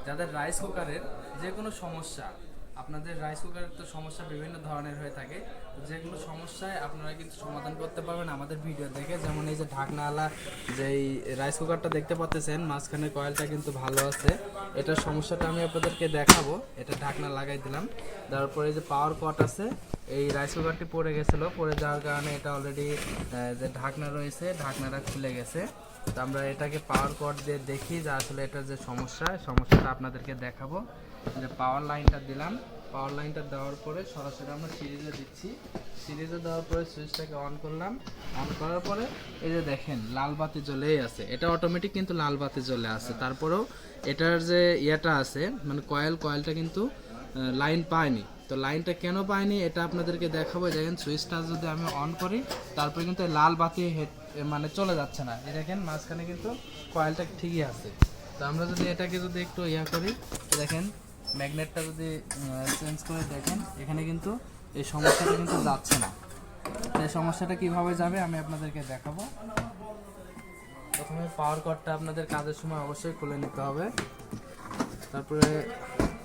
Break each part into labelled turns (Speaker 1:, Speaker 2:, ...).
Speaker 1: যাদের রাইস কুকারের যে কোনো সমস্যা, আপনাদের রাইস কুকারের তো সমস্যা বিভিন্ন ধরনের হয়ে থাকে, তো যে কোনো সমস্যায় আপনারা কিন্তু সমাধান করতে পারবেন আমাদের ভিডিও দেখে। যেমন এই যে ঢাকনাওয়ালা যেই রাইস কুকারটা দেখতে পাচ্ছেন, মাঝখানে কয়েলটা কিন্তু ভালো আছে, এটার সমস্যাটা আমি আপনাদেরকে দেখাবো। এটা ঢাকনা লাগাই দিলাম, তারপরে এই যে পাওয়ার কট আছে, এই রাইস কুকারটি পড়ে গেছিলো, পড়ে যাওয়ার কারণে এটা অলরেডি যে ঢাকনা রয়েছে ঢাকনাটা খুলে গেছে। তো আমরা এটাকে পাওয়ার কট দিয়ে দেখি যে আসলে এটার যে সমস্যাটা আপনাদেরকে দেখাবো। যে পাওয়ার লাইনটা দিলাম, পাওয়ার লাইনটা দেওয়ার পরে সরাসরি আমরা সিরিজে দিচ্ছি, সিরিজে দেওয়ার পরে সুইচটাকে অন করলাম, অন করার পরে এই যে দেখেন লাল বাতি জ্বলেই আছে, এটা অটোমেটিক কিন্তু লাল বাতি জ্বলে আছে। তারপরেও এটার যে ইয়েটা আছে মানে কয়েলটা কিন্তু লাইন পায়নি। তো লাইনটা কেন পায়নি এটা আপনাদেরকে দেখাবো। দেখেন সুইচটা যদি আমি অন করি, তারপরে কিন্তু লাল বাতি মানে চলে যাচ্ছে না, এই দেখেন মাঝখানে কিন্তু কয়েলটা ঠিকই আছে। তো আমরা যদি এটাকে যদি একটু করি, দেখেন ম্যাগনেটটা যদি চেঞ্জ করে দেখেন, এখানে কিন্তু এই সমস্যাটা কিন্তু যাচ্ছে না। এই সমস্যাটা কিভাবে যাবে আমি আপনাদেরকে দেখাবো। প্রথমে পাওয়ার কর্ডটা আপনাদের কাজের সময় অবশ্যই খুলে নিতে হবে। তারপরে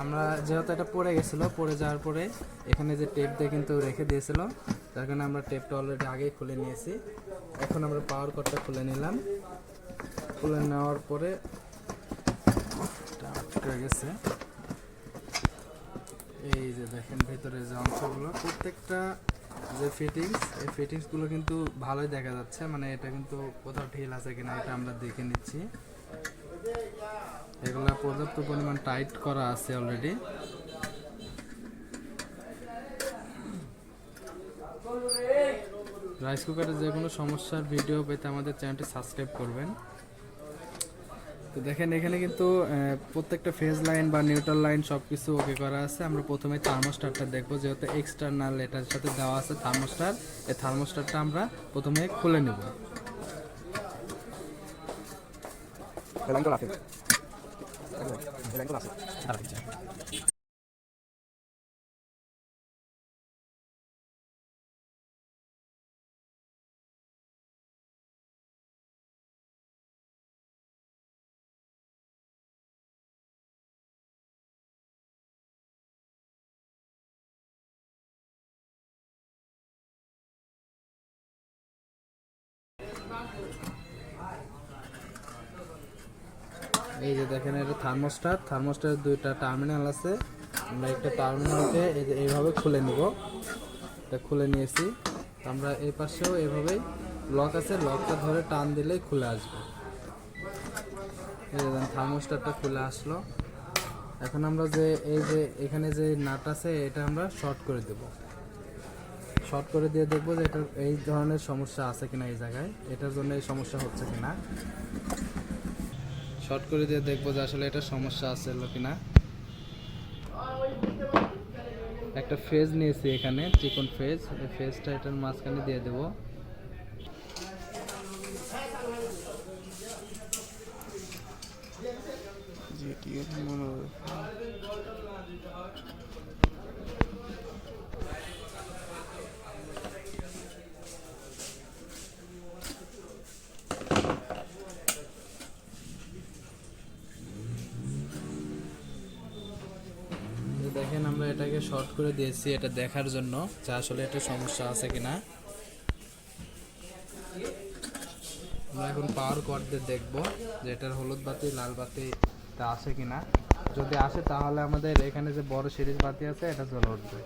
Speaker 1: আমরা যেহেতু এটা পড়ে গেছিলো, পড়ে যাওয়ার পরে এখানে যে টেপ দিয়ে কিন্তু রেখে দিয়েছিল, তার কারণে আমরা টেপটা অলরেডি আগেই খুলে নিয়েছি। এখন আমরা পাওয়ার কর্ডটা খুলে নিলাম, খুলে নেওয়ার পরে আটকে গেছে। এই যে দেখেন ভিতরে যে অংশগুলো, প্রত্যেকটা যে ফিটিংস, এই ফিটিংসগুলো কিন্তু ভালোই দেখা যাচ্ছে, মানে এটা কিন্তু কোথাও ঢিল আছে কিনা এটা আমরা দেখে নিচ্ছি। এগুলা পর্যাপ্ত পরিমাণ টাইট করা আছে অলরেডি। রাইস কুকারের যে কোনো সমস্যার ভিডিও পেতে আমাদের চ্যানেলটি সাবস্ক্রাইব করবেন। তো দেখেন এখানে কিন্তু প্রত্যেকটা ফেজ লাইন বা নিউট্রাল লাইন সব কিছু ওকে করা আছে। আমরা প্রথমে থার্মোস্টারটা দেখবো, যেহেতু এক্সটার্নাল এটার সাথে দেওয়া আছে থার্মোস্টার, এই থার্মোস্টারটা আমরা প্রথমে খুলে নেব। এই যে দেখেন এটা থার্মোস্টারের দুইটা টার্মিনাল আছে, আমরা একটা টার্মিনালকে এইভাবে খুলে নিব। এটা খুলে নিয়েছি। আমরা এই পাশেও এইভাবেই লক আছে, লকটা ধরে টান দিলেই খুলে আসবে। এই যে থার্মোস্টারটা খুলে আসলো। এখন আমরা যে এই যে এখানে যে নাট আছে এটা আমরা শর্ট করে দেব, শর্ট করে দিয়ে দেখবো যে এটার এই ধরনের সমস্যা আছে কিনা, এই জায়গায় এটার জন্য এই সমস্যা হচ্ছে কিনা। শর্ট করে দিয়ে দেখবো যে আসলে এটা সমস্যা আছে কিনা। একটা ফেজ নিয়েছি এখানে, চিকন ফেজ, এই ফেজটা এটার মাঝখানে দিয়ে দেবো। দেখেন আমরা এটাকে শর্ট করে দিয়েছি এটা দেখার জন্য যে আসলে এটা সমস্যা আছে কিনা। আমরা এখন পাওয়ার কর্ড দিয়ে দেখবো যে এটার হলুদ বাতি লাল বাতিটা আসে কিনা। যদি আসে তাহলে আমাদের এখানে যে বড় সিরিজ বাতি আছে এটা জ্বলে উঠবে।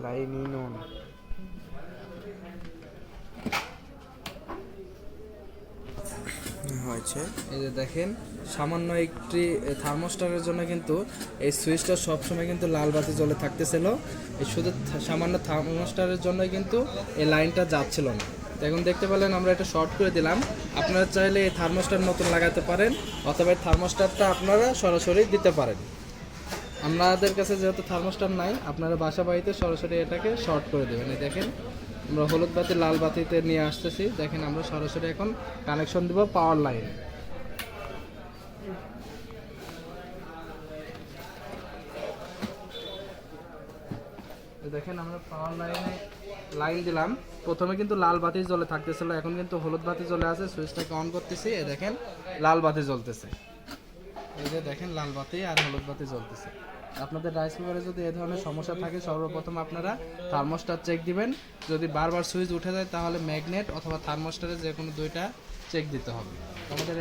Speaker 1: Line in on. হয়েছে, এই যে দেখেন সামান্য একটি থার্মোস্টারের জন্য কিন্তু এই সুইচটা সবসময় কিন্তু লাল বাতি জ্বলে থাকতেছিল, এই শুধু সামান্য থার্মোস্টারের জন্যই কিন্তু এই লাইনটা যাচ্ছিল না। তো এখন দেখতে পেলেন আমরা এটা শর্ট করে দিলাম। আপনারা চাইলে এই থার্মোস্টার নতুন লাগাতে পারেন, অথবা এই থার্মোস্টারটা আপনারা সরাসরি দিতে পারেন। আমাদের কাছে যেহেতু থার্মোস্টার নাই, আপনারা বাসা বাড়িতে সরাসরি এটাকে শর্ট করে দেবেন। এই দেখেন আমরা হলুদ বাতি লাল বাতিতে নিয়ে আসতেছি, দেখেন আমরা সরাসরি এখন কানেকশন দিব পাওয়ার লাইন। দেখেন আমরা পাওয়ার লাইনে লাইন দিলাম, প্রথমে কিন্তু লাল বাতি জ্বলে থাকতেছিল, এখন কিন্তু হলুদ বাতি জ্বলে আছে। সুইচটাকে অন করতেছি, এই দেখেন লাল বাতি জ্বলতেছে। এই যে দেখেন লাল বাতি আর হলুদ বাতি জ্বলতেছে। আপনাদের রাইস কুকারে যদি এই ধরনের সমস্যা থাকে, সর্বপ্রথম আপনারা থার্মোস্টার চেক দিবেন। যদি বারবার সুইচ উঠে যায় তাহলে ম্যাগনেট অথবা থার্মোস্টারে যে কোনো দুইটা চেক দিতে হবে। আমাদের